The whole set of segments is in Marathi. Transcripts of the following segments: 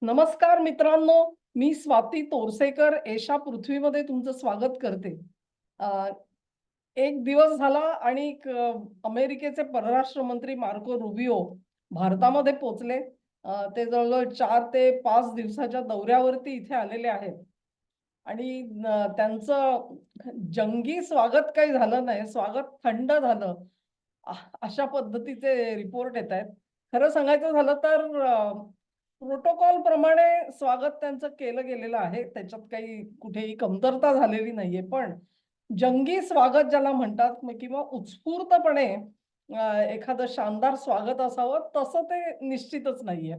नमस्कार मित्रांनो, मी स्वाती तोरसेकर एशा पृथ्वीमध्ये तुमचं स्वागत करते. अ, एक दिवस झाला आणि अमेरिकेचे परराष्ट्र मंत्री मार्को रुबियो भारतामध्ये पोहोचले. ते जवळ-जवळ 4 ते 5 दिवसाच्या दौऱ्यावरती इथे आलेले आहेत आणि त्यांचं जंगी स्वागत काही झालं नाही, स्वागत थंड झालं. अशा पद्धतीचे रिपोर्ट येतायत. खरं सांगायचं झालं तर प्रोटोकॉल प्रमाणे स्वागत त्यांचं केलं गेलेलं आहे. त्याच्यात काही कुठेही कमतरता झालेली नाहीये. पण जंगी स्वागत ज्याला म्हणतात किंवा उत्स्फूर्तपणे एखादं शानदार स्वागत असावं तसं ते निश्चितच नाहीये.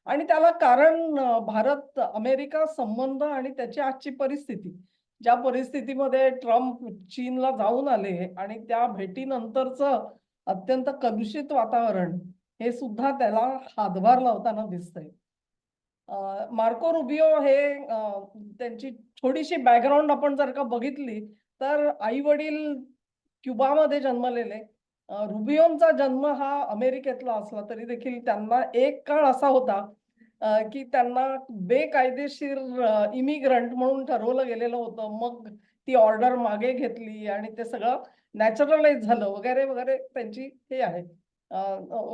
आणि त्याला कारण भारत-अमेरिका संबंध आणि त्याची आजची परिस्थिती. ज्या परिस्थितीमध्ये ट्रम्प चीनला जाऊन आले आणि त्या भेटीनंतरचं अत्यंत कलुषित वातावरण हे सुद्धा त्याला हातभार लावताना दिसतंय. मार्को रुबियो हे त्यांची थोडीशी बॅकग्राऊंड आपण जर का बघितली, तर आई-वडील क्युबामध्ये जन्मलेले. रुबियोंचा जन्म हा अमेरिकेतला असला तरी देखील त्यांना एक काळ असा होता, की त्यांना बेकायदेशीर इमिग्रंट म्हणून ठरवलं गेलेलं होतं. मग ती ऑर्डर मागे घेतली आणि ते सगळं नॅचरलाइज झालं वगैरे, वगैरे त्यांची हे आहे.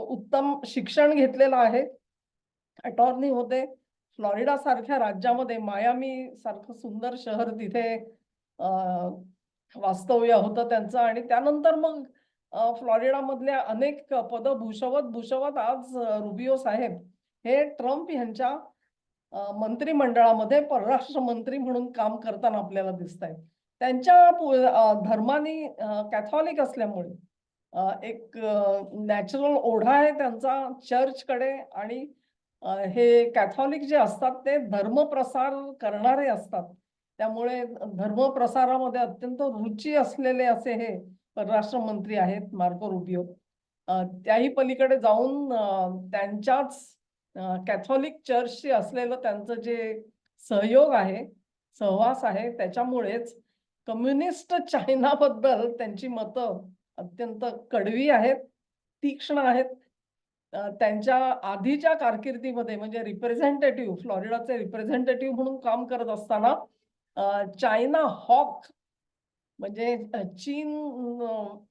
उत्तम शिक्षण घेतलेलं आहे. अटॉर्नी होते. फ्लोरिडा सारख्या राज्यामध्ये मायामी सारखं सुंदर शहर तिथे अ, वास्तव्य होतं त्यांचं आणि त्यानंतर मग फ्लोरिडामधल्या अनेक पदं भूषवत आज रुबियो साहेब हे ट्रम्प यांच्या मंत्रिमंडळामध्ये परराष्ट्र मंत्री म्हणून काम करताना आपल्याला दिसतायत. त्यांच्या धर्मानी कॅथॉलिक असल्यामुळे एक नॅचरल ओढा आहे त्यांचा चर्चकडे आणि हे कॅथॉलिक जे असतात ते धर्मप्रसार करणारे असतात. त्यामुळे धर्मप्रसारामध्ये अत्यंत रुची असलेले असे हे परराष्ट्र मंत्री आहेत मार्को रुबियो. त्याही पलीकडे जाऊन त्यांच्याच कॅथॉलिक चर्चशी असलेलं त्यांचं जे सहयोग आहे, सहवास आहे त्याच्यामुळेच कम्युनिस्ट चायनाबद्दल त्यांची मतं अत्यंत कडवी आहेत, तीक्ष्ण आहेत. त्यांच्या आधीच्या कारकिर्दीमध्ये म्हणजे रिप्रेझेंटेटिव्ह फ्लोरिडाचे रिप्रेझेंटेटिव्ह म्हणून काम करत असताना चायना हॉक म्हणजे चीन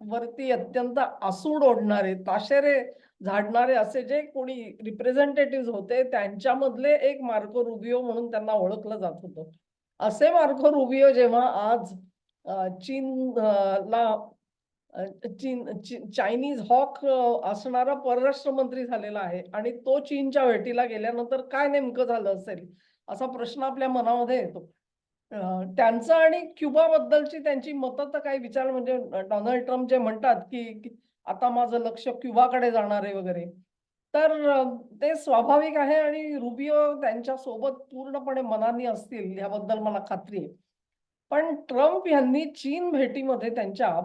वरती अत्यंत आसूड ओढणारे, ताशेरे झाडणारे असे जे कोणी रिप्रेझेंटेटिव्ह होते, त्यांच्यामधले एक मार्को रुबियो म्हणून त्यांना ओळखलं जात होतं. असे मार्को रुबियो जेव्हा आज चीन ला चायनीज हॉक असणारा परराष्ट्र मंत्री झालेला आहे आणि तो चीनच्या भेटीला गेल्यानंतर काय नेमकं झालं असेल, असा प्रश्न आपल्या मनामध्ये येतो. त्यांचं आणि क्युबाबद्दलची त्यांची मतं तर काही विचार म्हणजे डोनाल्ड ट्रम्प जे म्हणतात, की आता माझं लक्ष क्युबाकडे जाणार आहे वगैरे. तर ते स्वाभाविक आहे आणि रुबियो त्यांच्यासोबत पूर्णपणे मनानी असतील याबद्दल मला खात्री आहे. पण ट्रम्प यांनी चीन भेटीमध्ये त्यांच्या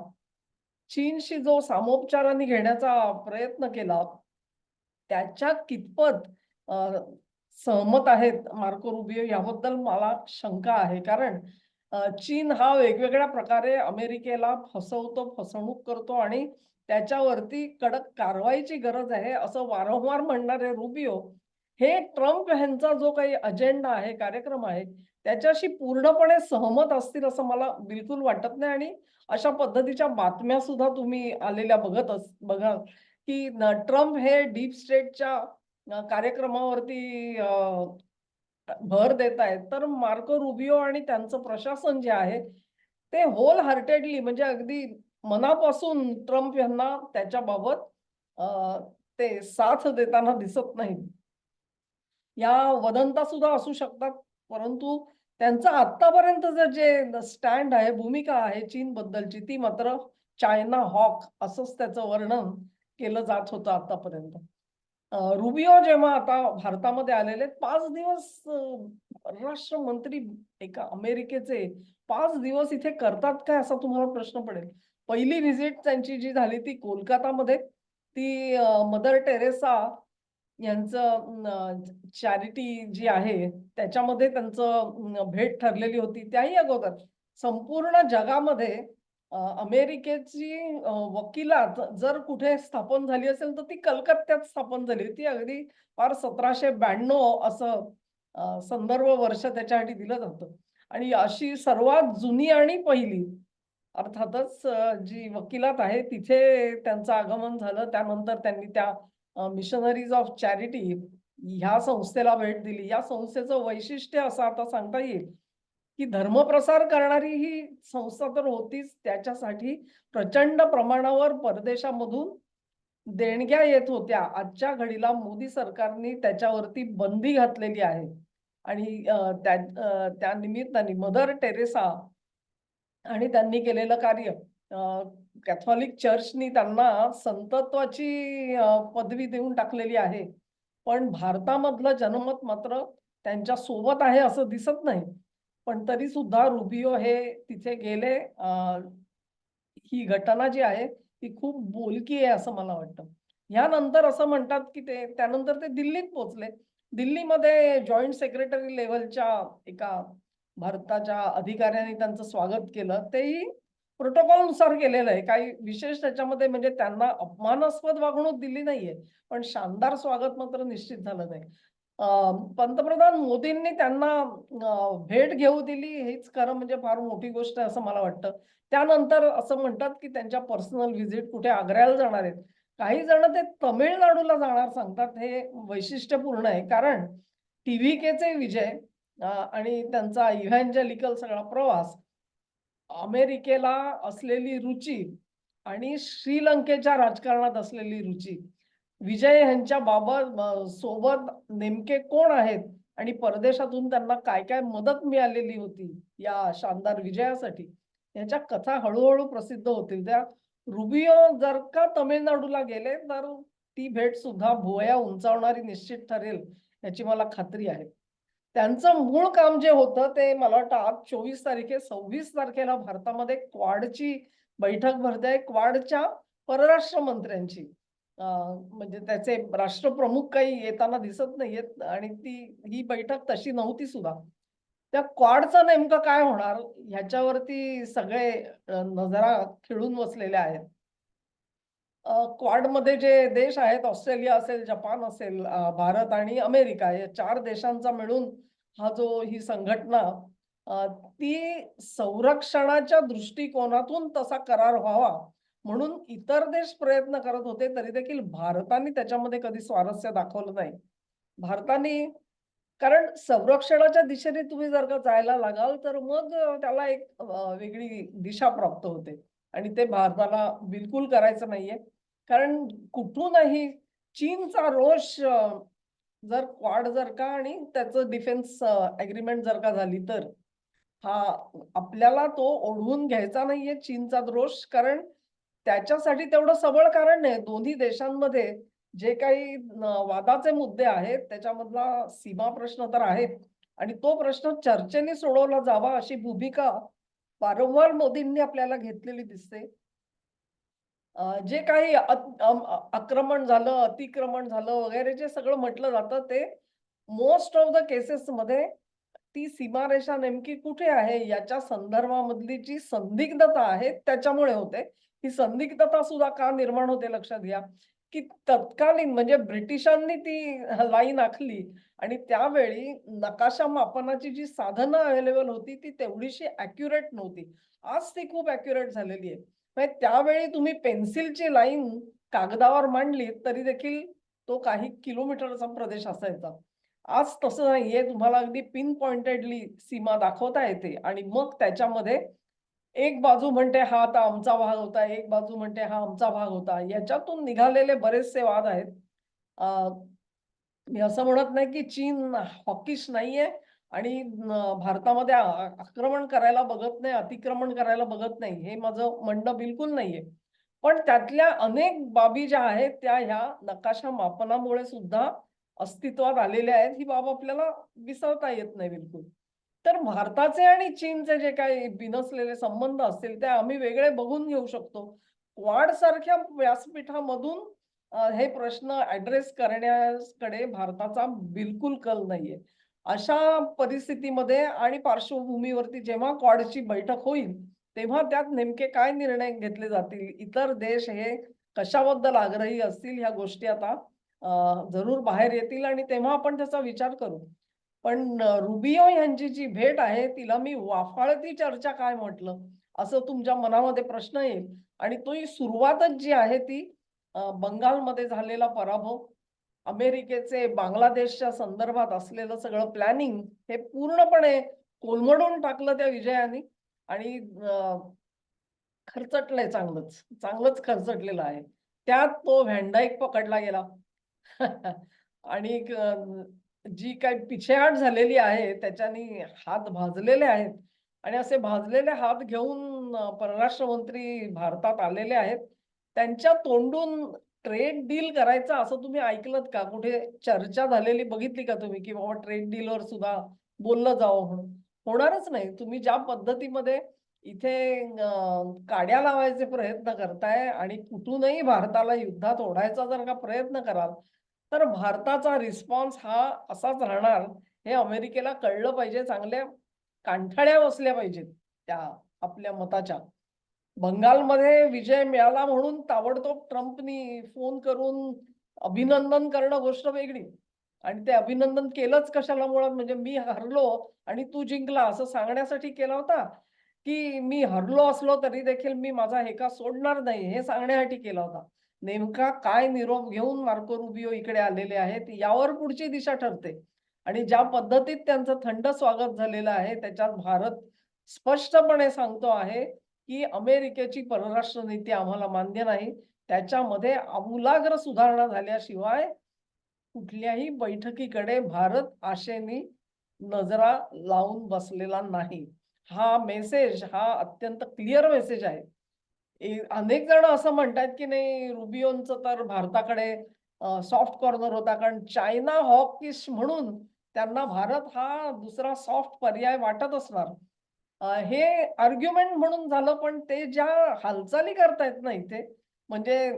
चीनशी जो सामोपचाराने घेण्याचा प्रयत्न केला, त्याच्या कितपत अ, सहमत आहेत मार्को रुबियो याबद्दल मला शंका आहे. कारण चीन हा वेगवेगळ्या प्रकारे अमेरिकेला फसवतो, फसवणूक करतो आणि त्याच्यावरती कडक कारवाईची गरज आहे, असं वारंवार म्हणणारे रुबियो, हे ट्रम्प ह्यांचा जो काही अजेंडा आहे, कार्यक्रम आहे, त्याच्याशी पूर्णपणे सहमत असतील असं मला बिलकुल वाटत नाही आणि अशा पद्धतीच्या बातम्या सुद्धा तुम्ही आलेल्या बघा, की ट्रम्प हे डीप स्टेटच्या कार्यक्रमावरती भर देत आहेत. तर मार्को रुबियो आणि त्यांचं प्रशासन जे आहे, ते होल हार्टेडली म्हणजे अगदी मनापासून ट्रम्प यांना त्याच्याबाबत अ, ते साथ देताना दिसत नाहीत. या वदंता सुद्धा असू शकतात. परंतु त्यांचं आत्तापर्यंतचं जे स्टँड आहे, भूमिका आहे चीनबद्दलची, ती मात्र चायना हॉक असंच त्याचं वर्णन केलं जात होतं आत्तापर्यंत. रुबियो जेव्हा आता भारतामध्ये आलेले 5 दिवस परराष्ट्र मंत्री एका अमेरिकेचे 5 दिवस इथे करतात काय असा तुम्हाला प्रश्न पडेल. पहिली व्हिजिट त्यांची जी झाली ती कोलकातामध्ये. ती मदर टेरेसा यांचं चॅरिटी जी आहे त्याच्यामध्ये त्यांचं भेट ठरलेली होती. त्याही अगोदर संपूर्ण जगामध्ये अमेरिकेची वकिलात जर कुठे स्थापन झाली असेल, तर ती कलकत्त्यात स्थापन झाली होती. अगदी फार 1792 असं संदर्भ वर्ष त्याच्यासाठी दिलं जातं. आणि अशी सर्वात जुनी आणि पहिली अर्थातच जी वकिलात आहे तिथे त्यांचं आगमन झालं. त्यानंतर त्यांनी त्या मिशनरीज ऑफ चॅरिटी ह्या संस्थेला भेट दिली. या संस्थेचं वैशिष्ट्य असं आता सांगता येईल, की धर्मप्रसार करणारी ही संस्था तर होतीच, त्याच्यासाठी प्रचंड प्रमाणावर परदेशामधून देणग्या येत होत्या. आजच्या घडीला मोदी सरकारने त्याच्यावरती बंदी घातलेली आहे. आणि त्या निमित्ताने मदर टेरेसा आणि त्यांनी केलेलं कार्य, कॅथॉलिक चर्चनी त्यांना संतत्वाची पदवी देऊन टाकलेली आहे. पण भारतामधलं जनमत मात्र त्यांच्या सोबत आहे असं दिसत नाही. पण तरी सुद्धा रुबियो हे तिथे गेले. ही घटना जी आहे ती खूप बोलकी आहे असं मला वाटतं. यानंतर असं म्हणतात, की त्यानंतर ते दिल्लीत पोहोचले. दिल्लीमध्ये जॉइंट सेक्रेटरी लेव्हलच्या एका भारताच्या अधिकाऱ्यांनी त्यांचं स्वागत केलं. तेही प्रोटोकॉलनुसार केलेलं आहे. काही विशेष त्याच्यामध्ये म्हणजे त्यांना अपमानास्पद वागणूक दिली नाहीये. पण शानदार स्वागत मात्र निश्चित झालं नाही. अ, पंतप्रधान मोदींनी त्यांना भेट घेऊ दिली हेच खरं म्हणजे फार मोठी गोष्ट आहे असं मला वाटतं. त्यानंतर असं म्हणतात, की त्यांच्या पर्सनल व्हिजिट कुठे आग्र्याला जाणार आहेत. काही जण ते तमिळनाडूला जाणार सांगतात. हे वैशिष्ट्यपूर्ण आहे. कारण टी-व्ही-केचे विजय आणि त्यांचा इव्हॅन्जेलिकल सगळा प्रवास, अमेरिकेला असलेली रुची आणि श्रीलंकेच्या राजकारणात असलेली रुची, विजय यांच्या बाबत सोबत नेमके कोण आहेत आणि परदेशातून त्यांना काय-काय मदत मिळालेली होती या शानदार विजयासाठी, याच्या कथा हळू प्रसिद्ध होतील. त्या रुबियो जर का तमिळनाडूला गेले, तर ती भेट सुद्धा भुवया उंचावणारी निश्चित ठरेल, याची मला खात्री आहे. त्यांचं मूळ काम जे होतं ते मला वाटतं आज 24 तारीख आहे. 26 तारखेला भारतामध्ये क्वाडची बैठक भरते आहे. क्वाडच्या परराष्ट्र मंत्र्यांची. म्हणजे त्याचे राष्ट्रप्रमुख काही येताना दिसत नाहीयेत आणि ही बैठक तशी नव्हती सुद्धा. त्या क्वाडचं नेमकं काय होणार ह्याच्यावरती सगळे नजरा खिळून बसलेल्या आहेत. क्वाडमध्ये जे देश आहेत, ऑस्ट्रेलिया असेल, जपान असेल, भारत आणि अमेरिका या 4 देशांचा मिळून ही संघटना, ती संरक्षणाच्या दृष्टिकोनातून तसा करार व्हावा म्हणून इतर देश प्रयत्न करत होते, तरी देखील भारताने त्याच्यामध्ये कधी स्वारस्य दाखवलं नाही. भारताने कारण संरक्षणाच्या दिशेने तुम्ही जर का जायला लागाल, तर मग त्याला एक वेगळी दिशा प्राप्त होते आणि ते भारताला बिलकुल करायचं नाहीये. कारण कुठूनही चीनचा रोष जर क्वाड जर का आणि त्याचं डिफेन्स एग्रीमेंट जर का झाली, तर हा आपल्याला तो ओढवून घ्यायचा नाहीये चीनचा रोष. कारण त्याच्यासाठी तेवढं सबळ कारण नाही. दोन्ही देशांमध्ये जे काही वादाचे मुद्दे आहेत, त्याच्यामधला सीमा प्रश्न तर आहेत आणि तो प्रश्न चर्चेने सोडवला जावा अशी भूमिका वारंवार मोदींनी आपल्याला घेतलेली दिसते. जे काही आक्रमण झालं, अतिक्रमण झालं वगैरे जे सगळं म्हटलं जातं ते मोस्ट ऑफ द केसेसमध्ये ती सीमारेषा नेमकी कुठे आहे याच्या संदर्भामधली जी संदिग्धता आहे त्याच्यामुळे होते. ही संदिग्धता सुद्धा का निर्माण होते लक्षात घ्या, की तत्कालीन म्हणजे ब्रिटिशांनी ती लाईन आखली आणि त्यावेळी नकाशा मापनाची जी साधनं अवेलेबल होती ती तेवढीशी ॲक्युरेट नव्हती. आज ती खूप ॲक्युरेट झालेली आहे. म्हणजे त्यावेळी तुम्ही पेन्सिलची लाईन कागदावर मांडली तरी देखील तो काही किलोमीटरचा प्रदेश असायचा. आज तसं नाहीये. तुम्हाला अगदी पिन पॉइंटेडली सीमा दाखवता येते आणि मग त्याच्यामध्ये एक बाजू म्हणते हा आता आमचा भाग होता, एक बाजू म्हणते हा आमचा भाग होता. याच्यातून निघालेले बरेचसे वाद आहेत. अ, मी असं म्हणत नाही की चीन हॉकिश नाहीये आणि भारतामध्ये आक्रमण करायला बघत नाही, अतिक्रमण करायला बघत नाही. हे माझं म्हणणं बिलकुल नाहीये. पण त्यातल्या अनेक बाबी ज्या आहेत त्या ह्या नकाशा मापनामुळे सुद्धा अस्तित्वात आलेल्या आहेत. ही बाब आपल्याला विसरता येत नाही बिलकुल. तर भारताचे आणि चीनचे जे काही बिनसलेले संबंध असतील ते आम्ही वेगळे बघून घेऊ शकतो. क्वाड सारख्या व्यासपीठामधून हे प्रश्न ॲड्रेस करण्याकडे भारताचा बिलकुल कल नाहीये. अशा परिस्थितीमध्ये आणि पार्श्वभूमीवरती जेव्हा क्वाडची बैठक होईल, तेव्हा त्यात नेमके काय निर्णय घेतले जातील, इतर देश हे कशाबद्दल आग्रही असतील, ह्या गोष्टी आता जरूर बाहेर येतील आणि तेव्हा आपण त्याचा विचार करू. पण रुबियो यांची जी भेट आहे तिला मी वाफाळती चर्चा काय म्हटलं, असं तुमच्या मनामध्ये प्रश्न येईल. आणि ती सुरुवातच जी आहे ती बंगालमध्ये झालेला पराभव, अमेरिकेचे बांगलादेशच्या संदर्भात असलेलं सगळं प्लॅनिंग हे पूर्णपणे कोलमडून टाकलं त्या विजयाने. आणि खरचटलंय चांगलंच. चांगलंच खरचटलेलं आहे. त्यात तो व्हॅन डायक पकडला गेला. आणि जी काही पिछेहाट झालेली आहे त्याच्यानी हात भाजलेले आहेत. आणि असे भाजलेले हात घेऊन परराष्ट्र मंत्री भारतात आलेले आहेत. त्यांच्या तोंडून ट्रेड डील करायचं असं तुम्ही ऐकलत का? कुठे चर्चा झालेली बघितली का तुम्ही? की बाबा ट्रेड डीलवर सुद्धा बोललं जावं म्हणून. होणारच नाही. तुम्ही ज्या पद्धतीमध्ये इथे काड्या लावायचे प्रयत्न करताय आणि कुठूनही भारताला युद्धात ओढायचा जर का प्रयत्न कराल, तर भारताचा रिस्पॉन्स हा असाच राहणार. हे अमेरिकेला कळलं पाहिजे. चांगल्या कानठळ्या बसल्या पाहिजेत त्या आपल्या मताच्या. बंगालमध्ये विजय मिळाला म्हणून ताबडतोब ट्रम्पनी फोन करून अभिनंदन करणं गोष्ट वेगळी. आणि ते अभिनंदन केलंच कशाला मुळात, म्हणजे मी हरलो आणि तू जिंकला असं सांगण्यासाठी केला होता, की मी हरलो असलो तरी देखील मी माझा हेका सोडणार नाही हे सांगण्यासाठी केला होता. नेमका काय निरोप घेऊन मार्को रुबियो इकडे आलेले आहेत यावर पुढची दिशा ठरते. आणि ज्या पद्धतीत त्यांचं थंड स्वागत झालेलं आहे त्याच्यात भारत स्पष्टपणे सांगतो आहे, की अमेरिकेची परराष्ट्र नीती आम्हाला मान्य नाही. त्याच्यामध्ये आमूलाग्र सुधारणा झाल्याशिवाय कुठल्याही बैठकीकडे भारत आशेने नजरा लावून बसलेला नाही. हा मेसेज हा अत्यंत क्लिअर मेसेज आहे. अनेक जण असं म्हणतात, की नाही रुबियोंचं तर भारताकडे सॉफ्ट कॉर्नर होता. कारण चायना हॉकिश म्हणून त्यांना भारत हा दुसरा सॉफ्ट पर्याय वाटत असणार. हे आर्ग्युमेंट म्हणून झालं, पण ते ज्या हालचाली करतायत ना इथे, म्हणजे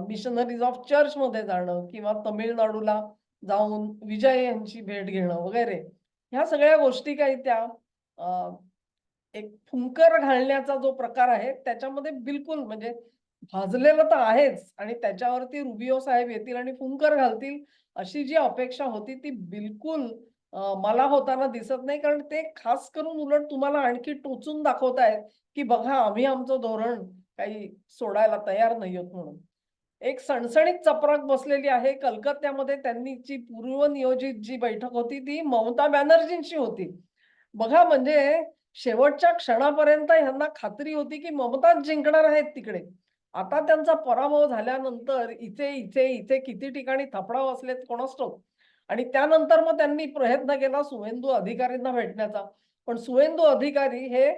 मिशनरीज ऑफ चर्चमध्ये जाणं किंवा तमिळनाडूला जाऊन विजय यांची भेट घेणं वगैरे, ह्या सगळ्या गोष्टी काही त्या एक फुंकर घालण्याचा जो प्रकार आहे, त्याच्यामध्ये बिलकुल म्हणजे भाजलेलं तर आहेच आणि त्याच्यावरती रुबियो साहेब येतील आणि फुंकर घालतील, अशी जी अपेक्षा होती ती बिलकुल मला होताना दिसत नाही. कारण ते खास करून उलट तुम्हाला आणखी टोचून दाखवतायत, की बघा आम्ही आमचं धोरण काही सोडायला तयार नाही आहोत म्हणून. एक सणसणीत चपराक बसलेली आहे. कलकत्त्यामध्ये त्यांनी जी पूर्वनियोजित जी बैठक होती ती ममता बॅनर्जींची होती. बघा म्हणजे शेवटच्या क्षणापर्यंत ह्यांना खात्री होती, की ममताच जिंकणार आहेत तिकडे. आता त्यांचा पराभव झाल्यानंतर इथे किती ठिकाणी थपडा बसलेत कोणास ठाऊक. आणि त्यानंतर मग त्यांनी प्रयत्न केला सुवेंदू अधिकारींना भेटण्याचा. पण सुवेंदू अधिकारी हे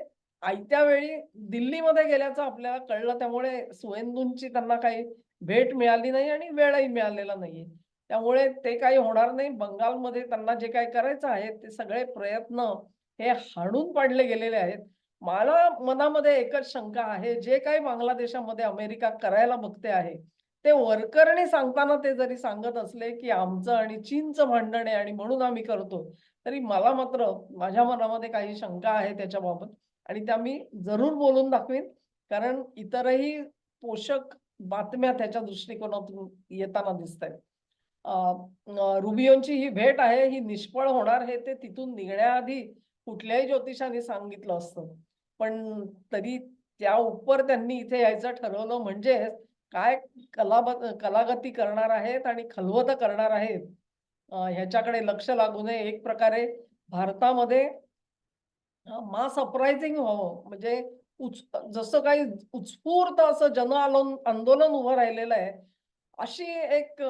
आयत्या वेळी दिल्लीमध्ये गेल्याचं आपल्याला कळलं. त्यामुळे सुवेंदूंची त्यांना काही भेट मिळाली नाही आणि वेळही मिळालेला नाहीये. त्यामुळे ते काही होणार नाही. बंगालमध्ये त्यांना जे काही करायचं आहे ते सगळे प्रयत्न हे हाणून पाडले गेलेले आहेत. मला मनामध्ये एकच शंका आहे, जे काही बांगलादेशामध्ये अमेरिका करायला बघते आहे, ते वरकरणी सांगताना ते जरी सांगत असले, की आमचं आणि चीनचं भांडण आहे आणि म्हणून आम्ही करतो. तरी मला मात्र माझ्या मनामध्ये काही शंका आहे त्याच्याबाबत आणि त्या मी जरूर बोलून दाखवीन. कारण इतरही पोषक बातम्या त्याच्या दृष्टिकोनातून येताना दिसतायत. अ, रुबियोंची ही भेट आहे, ही निष्फळ होणार हे ते तिथून निघण्याआधी कुठल्याही ज्योतिषाने सांगितलं असतं. पण तरी त्या उपर त्यांनी इथे यायचं ठरवलं म्हणजे काय कलागती करणार आहेत आणि खलवतं करणार आहेत. ह्याच्याकडे लक्ष लागू नये. एक प्रकारे भारतामध्ये मास अपरायझिंग व्हावं म्हणजे उच जसं काही उत्स्फूर्त असं आंदोलन उभं राहिलेलं आहे. अशी एक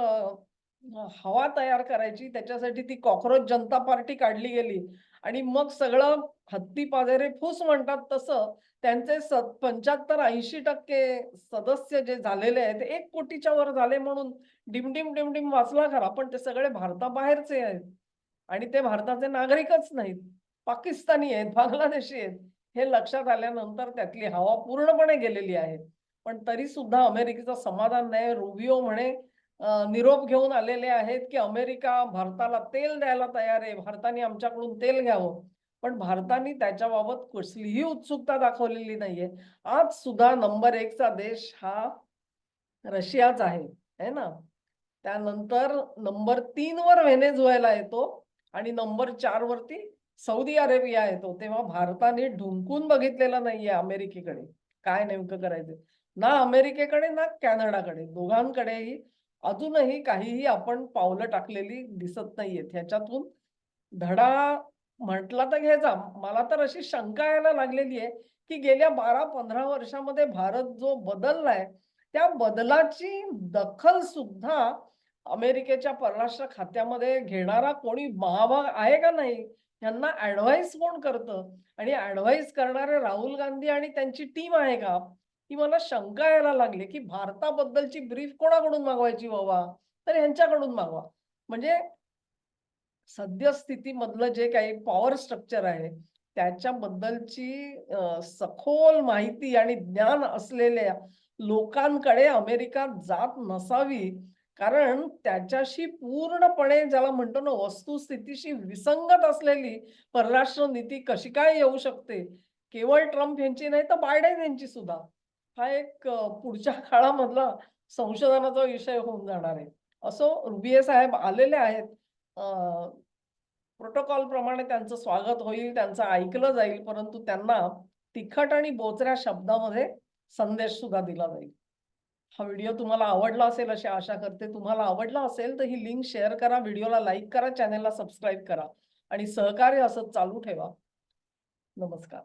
हवा तयार करायची. त्याच्यासाठी ती कॉकरोच जनता पार्टी काढली गेली आणि मग सगळं हत्ती पाजेरे फूस म्हणतात तसं त्यांचे 75-80% सदस्य जे झालेले आहेत, 1 कोटीच्या वर झाले म्हणून डिमडिम वाचला खरा, पण ते सगळे भारताबाहेरचे आहेत आणि ते भारताचे नागरिकच नाहीत. पाकिस्तानी आहेत, बांगलादेशी आहेत. हे लक्षात आल्यानंतर त्यातली हवा पूर्णपणे गेलेली आहे. पण तरी सुद्धा अमेरिकेचं समाधान नाही. रुबियो म्हणे निरोप घेऊन आलेले आहेत, की अमेरिका भारताला तेल द्यायला तयार आहे. भारताने आमच्याकडून तेल घ्यावं. पण भारताने त्याच्याबाबत कसलीही उत्सुकता दाखवलेली नाहीये. आज सुद्धा नंबर 1 चा देश हा रशियाच आहे. आहे ना? त्यानंतर नंबर 3 वर व्हेनेझुएला येतो आणि नंबर 4 वरती सौदी अरेबिया येतो. तेव्हा भारताने ढुंकून बघितलेलं नाहीये अमेरिकेकडे. काय नेमकं करायचं? ना अमेरिकेकडे ना कॅनडाकडे दोघांकडेही अजूनही काहीही आपण पावलं टाकलेली दिसत नाहीयेत. ह्याच्यातून धडा म्हटला तर घ्यायचा. मला तर अशी शंका यायला लागलेली आहे, की गेल्या 12-15 वर्षामध्ये भारत जो बदललाय, त्या बदलाची दखल सुद्धा अमेरिकेच्या परराष्ट्र खात्यामध्ये घेणारा कोणी महाभाग आहे का नाही? यांना ॲडव्हाइस कोण करतं? आणि ॲडव्हाइस करणारे राहुल गांधी आणि त्यांची टीम आहे का? ही मला शंका यायला लागली, की भारताबद्दलची ब्रीफ कोणाकडून मागवायची बाबा? तर ह्यांच्याकडून मागवा. म्हणजे सद्यस्थितीमधलं जे काही पॉवर स्ट्रक्चर आहे, त्याच्याबद्दलची सखोल माहिती आणि ज्ञान असलेल्या लोकांकडे अमेरिका जात नसावी. कारण त्याच्याशी पूर्णपणे ज्याला म्हणतो ना, वस्तुस्थितीशी विसंगत असलेली परराष्ट्र नीती कशी काय येऊ शकते? केवळ ट्रम्प यांची नाही, तर बायडेन यांची सुद्धा. हा एक पुढच्या काळामधला संशोधनाचा विषय होऊन जाणार आहे. असो, रुबिये साहेब आलेले आहेत. प्रोटोकॉल प्रमाणे त्यांचं स्वागत होईल, त्यांचं ऐकलं जाईल, परंतु त्यांना तिखट आणि बोचऱ्या शब्दामध्ये संदेश सुद्धा दिला जाईल. हा व्हिडिओ तुम्हाला आवडला असेल अशी आशा करते. तुम्हाला आवडला असेल तर ही लिंक शेअर करा, व्हिडिओला लाईक करा, चॅनेलला सबस्क्राईब करा आणि सहकार्य असंच चालू ठेवा. नमस्कार.